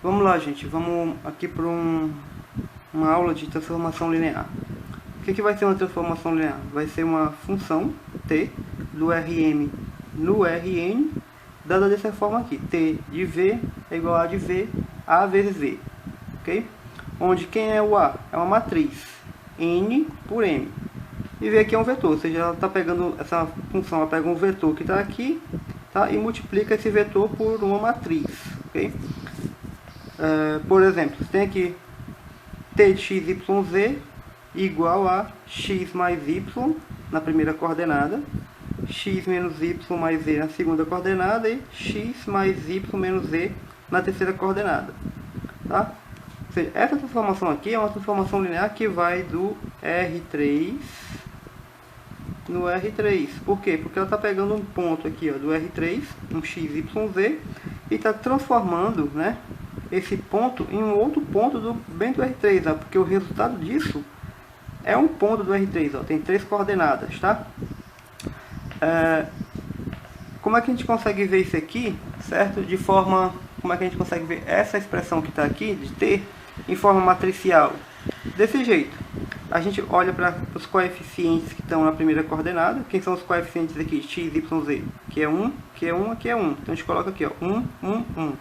Vamos lá, gente. Vamos aqui para uma aula de transformação linear. O que vai ser uma transformação linear? Vai ser uma função t do Rm no Rn, dada dessa forma aqui. T de v é igual a A de v, A vezes v. Ok? Onde quem é o A? É uma matriz. N por M. E v aqui é um vetor, ou seja, ela está pegando essa função, ela pega um vetor que está aqui, tá? E multiplica esse vetor por uma matriz. Ok? Por exemplo, você tem aqui t de x, y, z igual a x mais y na primeira coordenada, x menos y mais z na segunda coordenada e x mais y menos z na terceira coordenada. Tá? Ou seja, essa transformação aqui é uma transformação linear que vai do R3 no R3. Por quê? Porque ela está pegando um ponto aqui, ó, do R3, um x, y, z, e está transformando, né, esse ponto em um outro ponto bem do R3, ó, porque o resultado disso é um ponto do R3, ó, tem 3 coordenadas, tá? Como é que a gente consegue ver isso aqui, certo? Como é que a gente consegue ver essa expressão que está aqui, de t, em forma matricial? Desse jeito. A gente olha para os coeficientes que estão na primeira coordenada. Quem são os coeficientes aqui? X, Y, Z. Que é 1, que é 1, aqui é 1. Então a gente coloca aqui, ó, 1, 1, 1.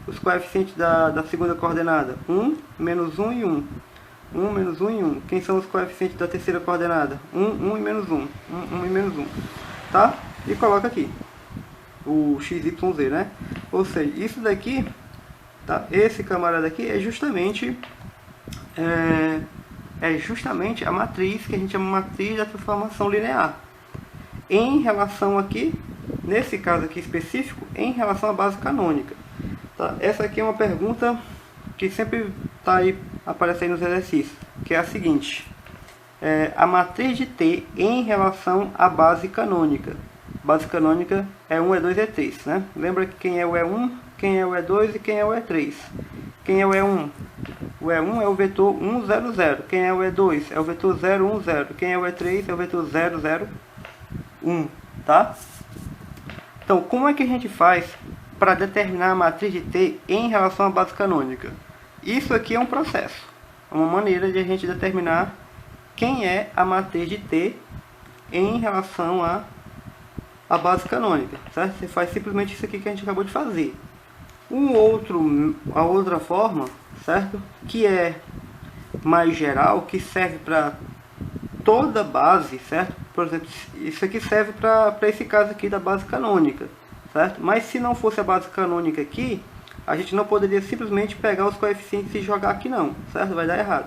Os coeficientes da segunda coordenada, 1, menos 1 e 1. 1, menos 1 e 1. Quem são os coeficientes da terceira coordenada? 1, 1 e menos 1. 1, 1 e menos 1. Tá? E coloca aqui o x, y, z, né? Ou seja, isso daqui, tá? Esse camarada aqui é justamente a matriz que a gente chama de matriz da transformação linear. Em relação aqui, nesse caso aqui específico, em relação à base canônica. Tá? Essa aqui é uma pergunta que sempre tá aí, aparece aí nos exercícios, que é a seguinte: a matriz de t em relação à base canônica. Base canônica é 1, E2 e E3, né? Lembra que quem é o E1, quem é o E2 e quem é o E3. Quem é o E1? O E1 é o vetor 1, 0, 0. Quem é o E2? É o vetor 0, 1, 0. Quem é o E3? É o vetor 0, 0, 1. Tá? Então, como é que a gente faz para determinar a matriz de t em relação à base canônica? Isso aqui é um processo. É uma maneira de a gente determinar quem é a matriz de t em relação à base canônica. Certo? Você faz simplesmente isso aqui que a gente acabou de fazer. A outra forma, certo? Que é mais geral, que serve para toda base, certo? Por exemplo, isso aqui serve para esse caso aqui da base canônica, certo? Mas se não fosse a base canônica aqui, a gente não poderia simplesmente pegar os coeficientes e jogar aqui não, certo? Vai dar errado.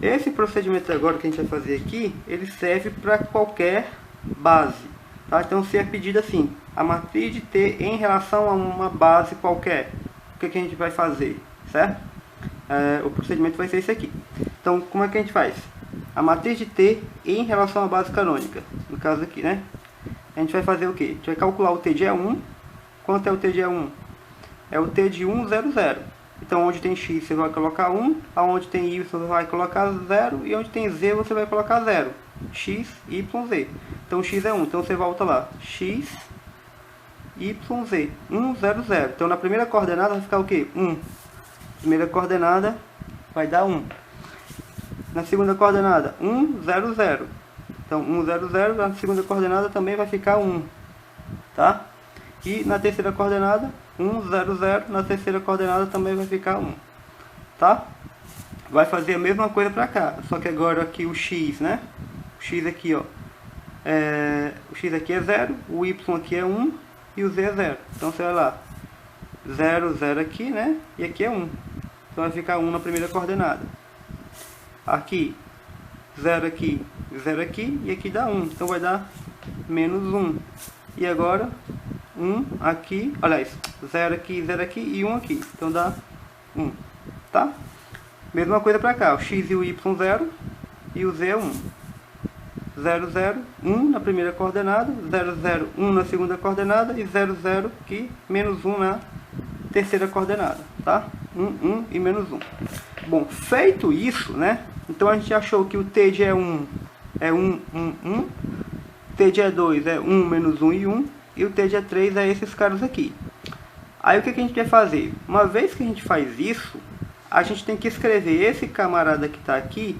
Esse procedimento agora que a gente vai fazer aqui, ele serve para qualquer base, tá? Então se é pedido assim, a matriz de t em relação a uma base qualquer, o que a gente vai fazer, certo? O procedimento vai ser esse aqui. Então, como é que a gente faz? A matriz de t em relação à base canônica, no caso aqui, né? A gente vai fazer o quê? A gente vai calcular o t de E1. Quanto é o t de E1? É o t de 1, 0, 0. Então, onde tem x você vai colocar 1, aonde tem y você vai colocar 0, e onde tem z você vai colocar 0. X, y, z. Então, x é 1. Então, você volta lá. X, y, z. 1, 0, 0. Então, na primeira coordenada vai ficar o quê? 1. Primeira coordenada vai dar 1. Na segunda coordenada, 1, 0, 0. Então, 1, 0, 0. Na segunda coordenada também vai ficar 1. Tá? E na terceira coordenada, 1, 0, 0. Na terceira coordenada também vai ficar 1. Tá? Vai fazer a mesma coisa para cá. Só que agora aqui o x, né? O x aqui, ó. O x aqui é 0. O y aqui é 1. E o z é 0. Então, você vai lá. 0, 0 aqui, né? E aqui é 1. Então, vai ficar 1 na primeira coordenada. Aqui, 0 aqui, 0 aqui, e aqui dá 1. Então, vai dar menos 1. E agora, 1 aqui, aliás, 0 aqui e 1 aqui. Então, dá 1. Tá? Mesma coisa para cá. O x e o y 0 e o z é 1. 0, 0, 1 na primeira coordenada, 0, 0, 1 na segunda coordenada e 0, 0 aqui, menos 1 na terceira coordenada, tá? 1, 1 e menos 1. Bom, feito isso, né? Então a gente achou que o t de E1 é 1, 1, 1. T de E2 é 1, menos 1 e 1. E o t de E3 é esses caras aqui. Aí o que a gente vai fazer? Uma vez que a gente faz isso, a gente tem que escrever esse camarada que está aqui,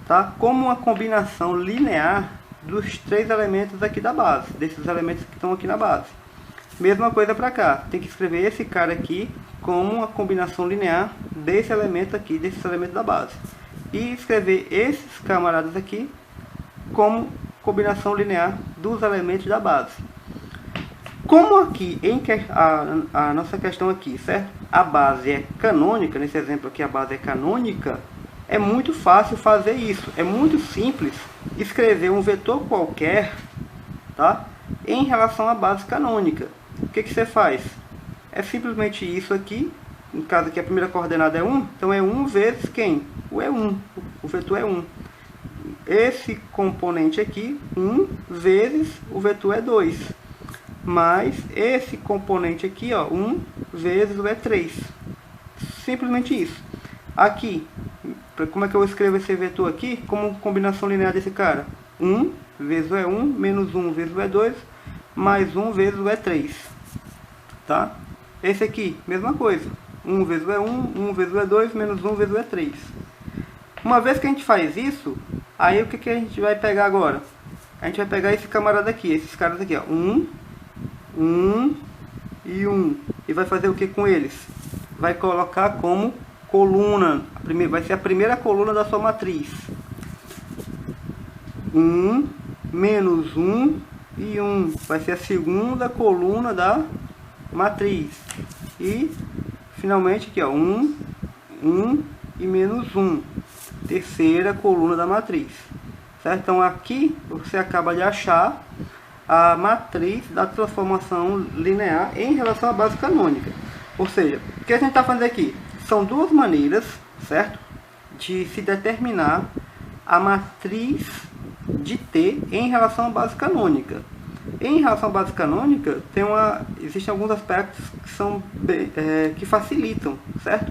tá? Como uma combinação linear dos 3 elementos aqui da base, desses elementos que estão aqui na base. Mesma coisa para cá, tem que escrever esse cara aqui como uma combinação linear desse elemento aqui, desses elementos da base. E escrever esses camaradas aqui como combinação linear dos elementos da base. Como aqui, a nossa questão aqui, certo? A base é canônica, nesse exemplo aqui a base é canônica, é muito fácil fazer isso. É muito simples escrever um vetor qualquer, tá? Em relação à base canônica. O que você faz? É simplesmente isso aqui. No caso aqui a primeira coordenada é 1, então é 1 vezes quem? O E1, o vetor é 1. Esse componente aqui, 1 vezes o vetor E2. Mais esse componente aqui, ó, 1 vezes o E3. Simplesmente isso. Aqui, como é que eu escrevo esse vetor aqui? Como combinação linear desse cara. 1 vezes o E1, menos 1 vezes o E2, mais 1 vezes o E3. Tá? Esse aqui, mesma coisa. 1 vezes o E1, 1 vezes o E2, menos 1 vezes o E3. Uma vez que a gente faz isso, aí o que a gente vai pegar agora? A gente vai pegar esse camarada aqui, esses caras aqui, ó. 1 e 1. E vai fazer o que com eles? Vai colocar como coluna. Vai ser a primeira coluna da sua matriz. 1, menos 1 e 1. Vai ser a segunda coluna da matriz. E, finalmente, aqui, ó. 1 e menos 1. Terceira coluna da matriz. Certo? Então, aqui você acaba de achar a matriz da transformação linear em relação à base canônica. Ou seja, o que a gente está fazendo aqui? São duas maneiras, certo? De se determinar a matriz de T em relação à base canônica. Em relação à base canônica, existem alguns aspectos que são que facilitam, certo?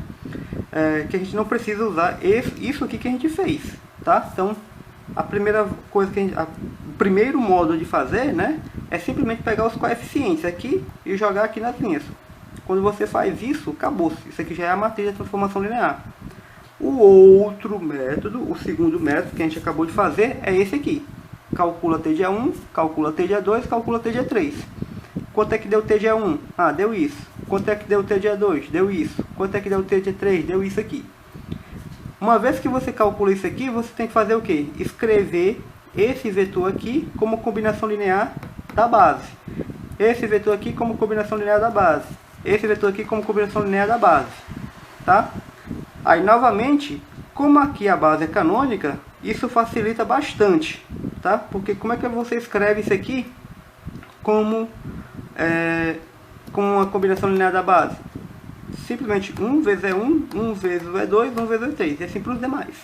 Que a gente não precisa usar isso aqui que a gente fez, tá? Então, a primeira coisa o primeiro modo de fazer, né, é simplesmente pegar os coeficientes aqui e jogar aqui nas linhas. Quando você faz isso, acabou. Isso aqui já é a matriz da transformação linear. O outro método, o segundo método que a gente acabou de fazer, é esse aqui. Calcula T de A1, calcula T de A2, calcula T de A3. Quanto é que deu T de A1? Ah, deu isso. Quanto é que deu T de A2? Deu isso. Quanto é que deu T de A3? Deu isso aqui. Uma vez que você calcula isso aqui, você tem que fazer o quê? Escrever esse vetor aqui como combinação linear da base. Esse vetor aqui como combinação linear da base. Esse vetor aqui como combinação linear da base. Tá? Aí, novamente, como aqui a base é canônica, isso facilita bastante. Tá? Porque como é que você escreve isso aqui como uma combinação linear da base? Simplesmente 1 vezes E1, 1 vezes o E2, 1 vezes o E3. E assim para os demais.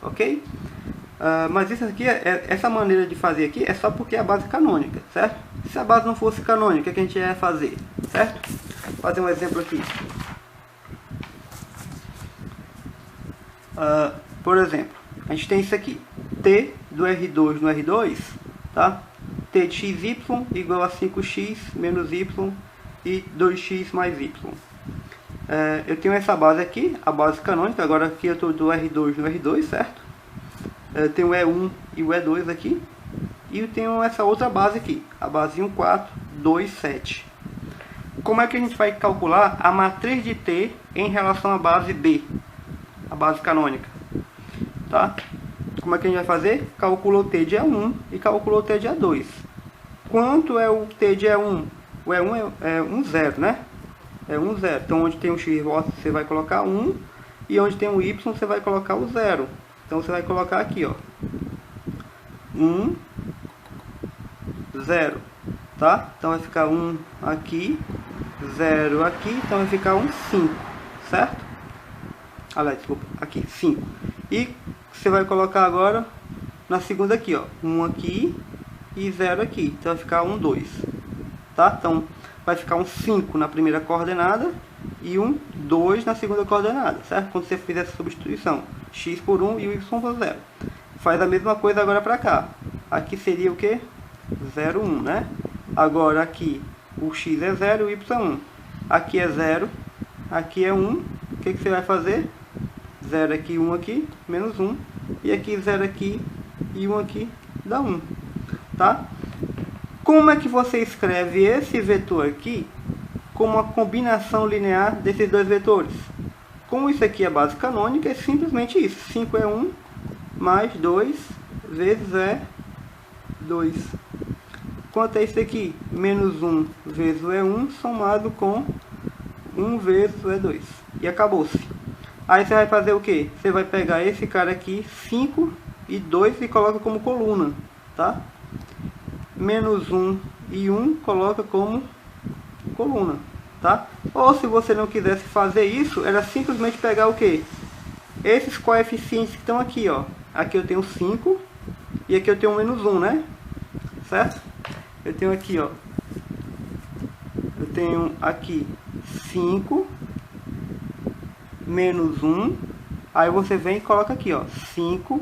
Ok? Mas isso aqui, essa maneira de fazer aqui é só porque é a base canônica, certo? Se a base não fosse canônica, o que a gente ia fazer? Certo? Vou fazer um exemplo aqui. Por exemplo, a gente tem isso aqui. T do R2 no R2, tá? T de XY igual a 5x menos y e 2x mais y. Eu tenho essa base aqui, a base canônica. Agora aqui eu estou do R2 no R2, certo? Eu tenho o E1 e o E2 aqui. E eu tenho essa outra base aqui, a base 1, 4, 2, 7. Como é que a gente vai calcular a matriz de T em relação à base B, a base canônica? Tá? Como é que a gente vai fazer? Calcula o T de E1 e calcula o T de E2. Quanto é o T de E1? O E1 é 1, 0, né? É 1, 0. Então, onde tem um x você vai colocar 1. E onde tem um y você vai colocar o 0. Então, você vai colocar aqui, ó. 1, 0. Tá? Então, vai ficar 1 aqui. 0 aqui. Então, vai ficar um 5. Certo? Aliás, desculpa. Aqui, 5. E você vai colocar agora na segunda aqui, ó. 1 aqui e 0 aqui. Então, vai ficar 1, 2. Tá? Então, vai ficar um 5 na primeira coordenada e um 2 na segunda coordenada, certo? Quando você fizer essa substituição, x por 1 e o y por 0. Faz a mesma coisa agora para cá. Aqui seria o que? 0, 1, né? Agora aqui o x é 0 e o y é 1. aqui é 0, aqui é 1. O que você vai fazer? 0 aqui, 1 aqui, menos 1. E aqui 0 aqui e 1 aqui dá 1. Tá? Como é que você escreve esse vetor aqui como uma combinação linear desses dois vetores? Como isso aqui é base canônica, é simplesmente isso. 5 é 1, mais 2 vezes é 2. Quanto é isso aqui? Menos 1 vezes o E1 somado com 1 vezes o E2. E acabou-se. Aí você vai fazer o que? Você vai pegar esse cara aqui, 5 e 2, e coloca como coluna. Tá? Menos 1 e 1 coloca como coluna. Tá? Ou se você não quisesse fazer isso, era simplesmente pegar o que? Esses coeficientes que estão aqui, ó. Aqui eu tenho 5 e aqui eu tenho menos 1, né? Certo? Eu tenho aqui, ó. Eu tenho aqui 5 menos 1. Aí você vem e coloca aqui, ó. 5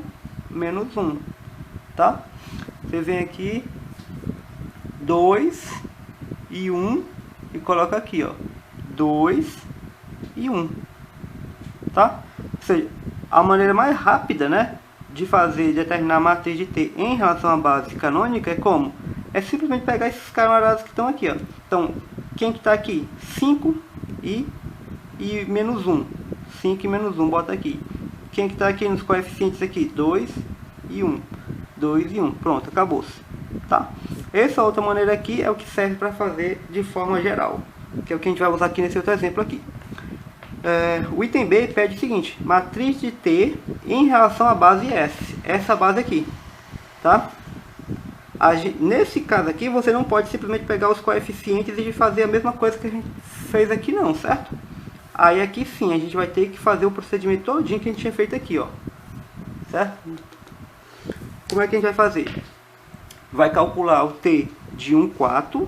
menos 1. Tá? Você vem aqui 2 e 1 e coloca aqui, ó. 2 e 1. Tá? Ou seja, a maneira mais rápida, né, de determinar a matriz de T em relação à base canônica é como? É simplesmente pegar esses camaradas que estão aqui, ó. Então, quem que está aqui? 5 e menos 1. 5 e menos 1, bota aqui. Quem que está aqui nos coeficientes aqui? 2 e 1. 2 e 1. Pronto, acabou-se. Tá? Essa outra maneira aqui é o que serve para fazer de forma geral, que é o que a gente vai usar aqui nesse outro exemplo aqui. O item B pede o seguinte: matriz de T em relação à base S. Essa base aqui. Tá? Nesse caso aqui, você não pode simplesmente pegar os coeficientes e fazer a mesma coisa que a gente fez aqui não, certo? Aí aqui sim, a gente vai ter que fazer o procedimento todinho que a gente tinha feito aqui, ó. Certo? Como é que a gente vai fazer? Vai calcular o T de 1,4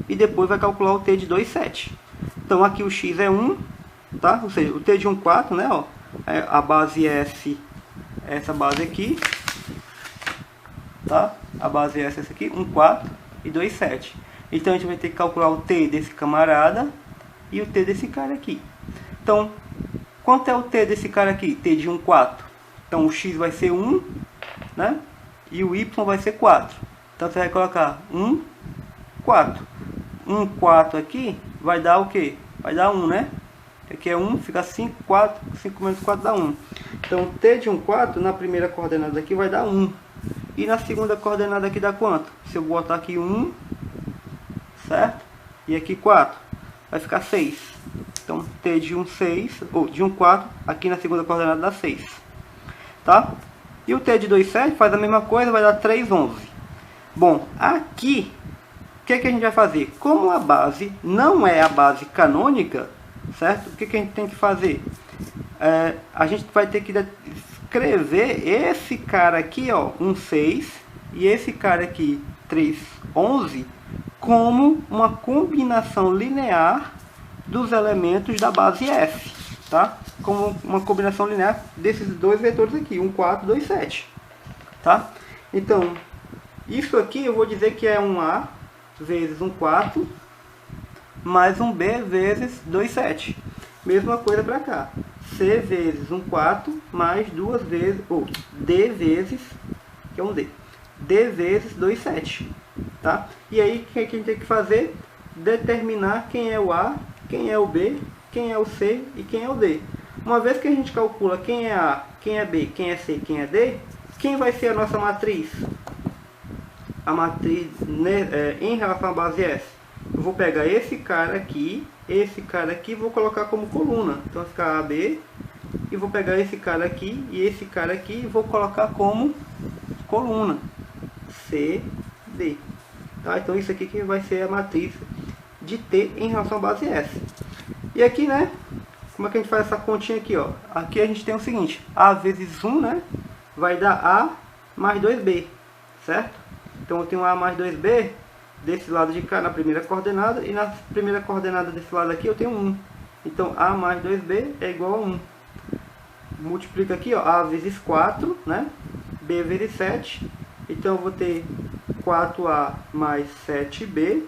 e depois vai calcular o T de 2,7. Então aqui o X é 1, tá? Ou seja, o T de 1,4, né, ó, a base S, essa base aqui, tá? A base S é essa aqui, 1,4 e 2,7. Então a gente vai ter que calcular o T desse camarada e o T desse cara aqui. Então, quanto é o T desse cara aqui? T de 1,4. Então o X vai ser 1, né? E o Y vai ser 4. Então você vai colocar 1, 4. 1, 4 aqui vai dar o quê? Vai dar 1, né? Aqui é 1, fica 5, 4. 5 menos 4 dá 1. Então T de 1,4 na primeira coordenada aqui vai dar 1. E na segunda coordenada aqui dá quanto? Se eu botar aqui 1, certo? E aqui 4, vai ficar 6. Então T de 1,6, ou de 1,4, aqui na segunda coordenada dá 6. Tá? E o T de 2,7 faz a mesma coisa, vai dar 3,11. Bom, aqui, o que a gente vai fazer? Como a base não é a base canônica, certo? O que a gente tem que fazer? A gente vai ter que escrever esse cara aqui, ó, 1,6, e esse cara aqui, 3,11, como uma combinação linear dos elementos da base S, tá? Como uma combinação linear desses dois vetores aqui, 1,4, 2,7, tá? Então, isso aqui eu vou dizer que é um A vezes 1,4 mais um B vezes 2,7. Mesma coisa para cá. C vezes 1,4 mais duas vezes, ou D vezes, que é um D. D vezes 2,7, tá? E aí, o que a gente tem que fazer? Determinar quem é o A, quem é o B, quem é o C e quem é o D. Uma vez que a gente calcula quem é A, quem é B, quem é C e quem é D, quem vai ser a nossa matriz? A matriz, né, em relação à base S. Eu vou pegar esse cara aqui e vou colocar como coluna. Então vai ficar AB, e vou pegar esse cara aqui e esse cara aqui e vou colocar como coluna. C, D. Tá? Então isso aqui que vai ser a matriz de T em relação à base S. E aqui, né, como é que a gente faz essa continha aqui, ó? Aqui a gente tem o seguinte: A vezes 1, né, vai dar A mais 2B, certo? Então eu tenho A mais 2B desse lado de cá na primeira coordenada, e na primeira coordenada desse lado aqui eu tenho 1. Então A mais 2B é igual a 1. Multiplica aqui, ó, A vezes 4, né, B vezes 7. Então eu vou ter 4A mais 7B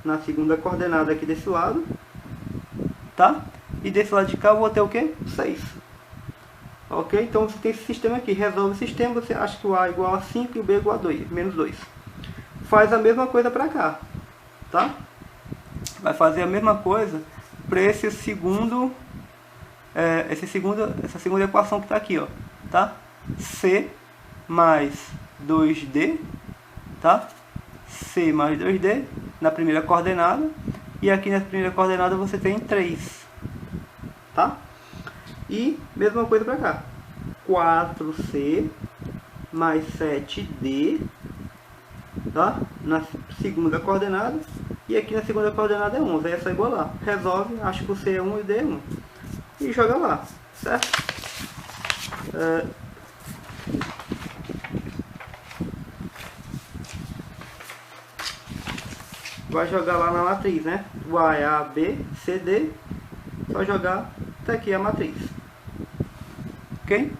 na segunda coordenada aqui desse lado. tá? E desse lado de cá eu vou ter o que? 6. Ok? Então você tem esse sistema aqui. Resolve o sistema, você acha que o A é igual a 5 e o B é igual a 2, menos 2. Faz a mesma coisa para cá, tá? Vai fazer a mesma coisa para essa segunda equação que está aqui, ó, tá? C mais 2D, tá? C mais 2D na primeira coordenada, e aqui na primeira coordenada você tem 3, tá? E mesma coisa para cá, 4C mais 7D, tá? Na segunda coordenada, e aqui na segunda coordenada é 11, aí é só igualar. Resolve, acho que o C é 1 e o D é 1, e joga lá, certo? Vai jogar lá na matriz, né? O A é A, B, C, D. Só jogar, tá aqui a matriz. Ok?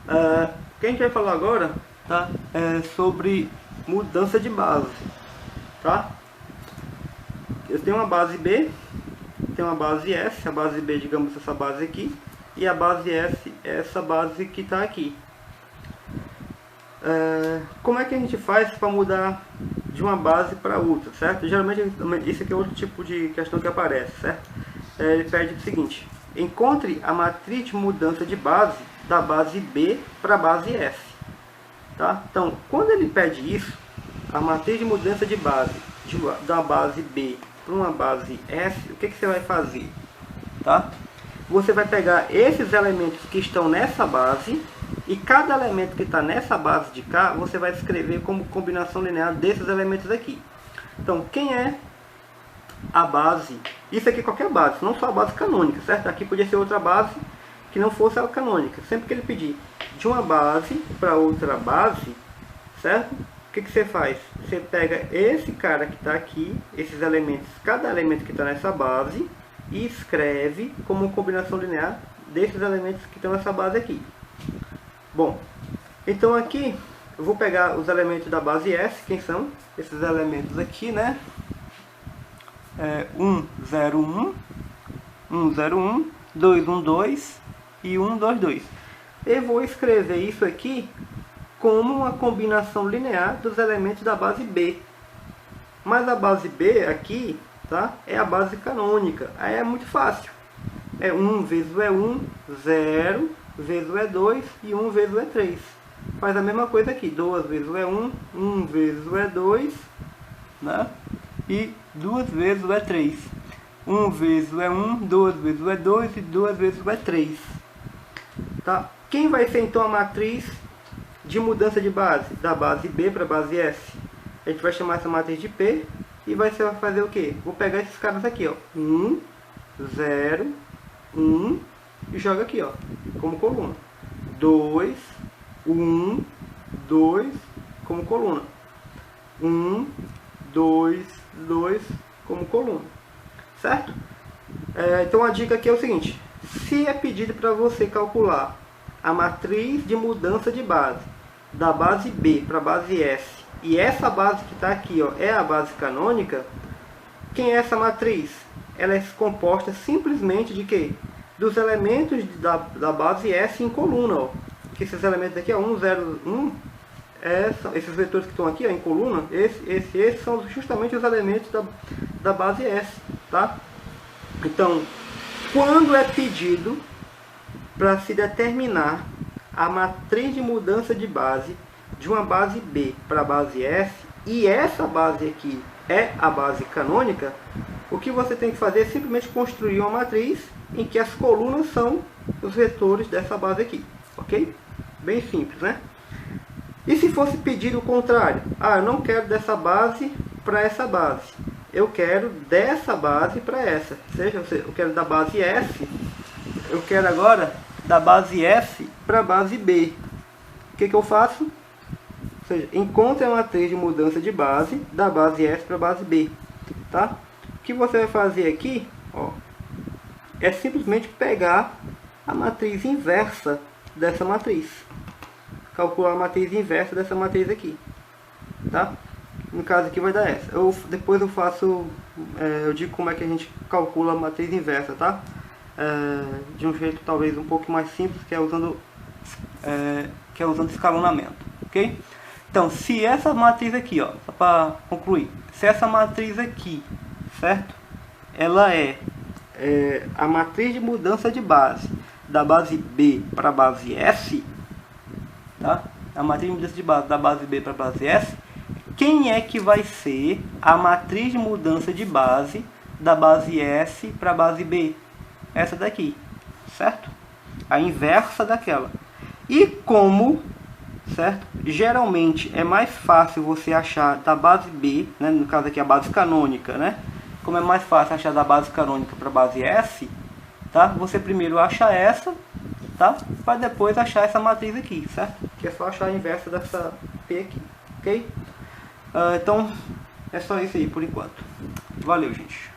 O que a gente vai falar agora, tá? É sobre mudança de base, tá? Eu tenho uma base B, tenho uma base S, a base B, digamos, essa base aqui, e a base S, essa base que está aqui. Como é que a gente faz para mudar de uma base para outra, certo? Geralmente, esse aqui é outro tipo de questão que aparece, certo? Ele pede o seguinte: encontre a matriz de mudança de base da base B para a base S, tá? Então, quando ele pede isso, a matriz de mudança de base da base B para uma base S, o que você vai fazer, tá? Você vai pegar esses elementos que estão nessa base, e cada elemento que está nessa base de cá, você vai escrever como combinação linear desses elementos aqui. Então, quem é a base? Isso aqui é qualquer base, não só a base canônica, certo? Aqui podia ser outra base que não fosse a canônica. Sempre que ele pedir de uma base para outra base, certo? O que você faz? Você pega esse cara que está aqui, esses elementos, cada elemento que está nessa base, e escreve como combinação linear desses elementos que estão nessa base aqui. Bom, então aqui eu vou pegar os elementos da base S. Quem são esses elementos aqui, né? 1, 0, 1, 1, 0, 1, 2, 1, 2 e 1, 2, 2. Eu vou escrever isso aqui como uma combinação linear dos elementos da base B. Mas a base B aqui, tá? É a base canônica. Aí é muito fácil. É 1 vezes o E1, 0 vezes o E2 e 1 vezes o E3. Faz a mesma coisa aqui. 2 vezes o E1, 1 vezes o E2, né? E 2 vezes o E3. 1 vezes o E1, 2 vezes o E2 e 2 vezes o E3. Tá? Quem vai ser então a matriz de mudança de base? Da base B para a base S. A gente vai chamar essa matriz de P e vai fazer o que? Vou pegar esses caras aqui, ó. 1, 0, 1 e joga aqui, ó, como coluna. 2, 1, 2 como coluna. 1, 2, 2 como coluna. Certo? Então a dica aqui é o seguinte: se é pedido para você calcular a matriz de mudança de base da base B para a base S, e essa base que está aqui, ó, é a base canônica, quem é essa matriz? Ela é composta simplesmente de quê? Dos elementos da base S em coluna, ó. Que esses elementos aqui, ó, 1, 0, 1, esses vetores que estão aqui, ó, em coluna, esses são justamente os elementos da base S, tá? Então, quando é pedido para se determinar a matriz de mudança de base de uma base B para a base S, e essa base aqui é a base canônica, o que você tem que fazer é simplesmente construir uma matriz em que as colunas são os vetores dessa base aqui, ok? Bem simples, né? E se fosse pedido o contrário? Ah, eu não quero dessa base para essa base, eu quero dessa base para essa. Seja, eu quero da base S, eu quero agora da base S para a base B. O que eu faço? Ou seja, encontre a matriz de mudança de base da base S para a base B, tá? O que você vai fazer aqui, ó, é simplesmente pegar a matriz inversa dessa matriz. Calcular a matriz inversa dessa matriz aqui, tá? No caso aqui vai dar essa. Depois eu faço eu digo como é que a gente calcula a matriz inversa, tá? De um jeito talvez um pouco mais simples, que é usando escalonamento, ok? Então, se essa matriz aqui, ó, só para concluir, se essa matriz aqui, certo? Ela é a matriz de mudança de base da base B para a base S, tá? A matriz de mudança de base da base B para a base S. Quem é que vai ser a matriz de mudança de base da base S para a base B? Essa daqui, certo? A inversa daquela. E como, certo? Geralmente é mais fácil você achar da base B, né? No caso aqui a base canônica, né? Como é mais fácil achar da base canônica para a base S, tá? Você primeiro acha essa, tá? Para depois achar essa matriz aqui, certo? Que é só achar a inversa dessa P aqui, ok? Então, é só isso aí por enquanto. Valeu, gente.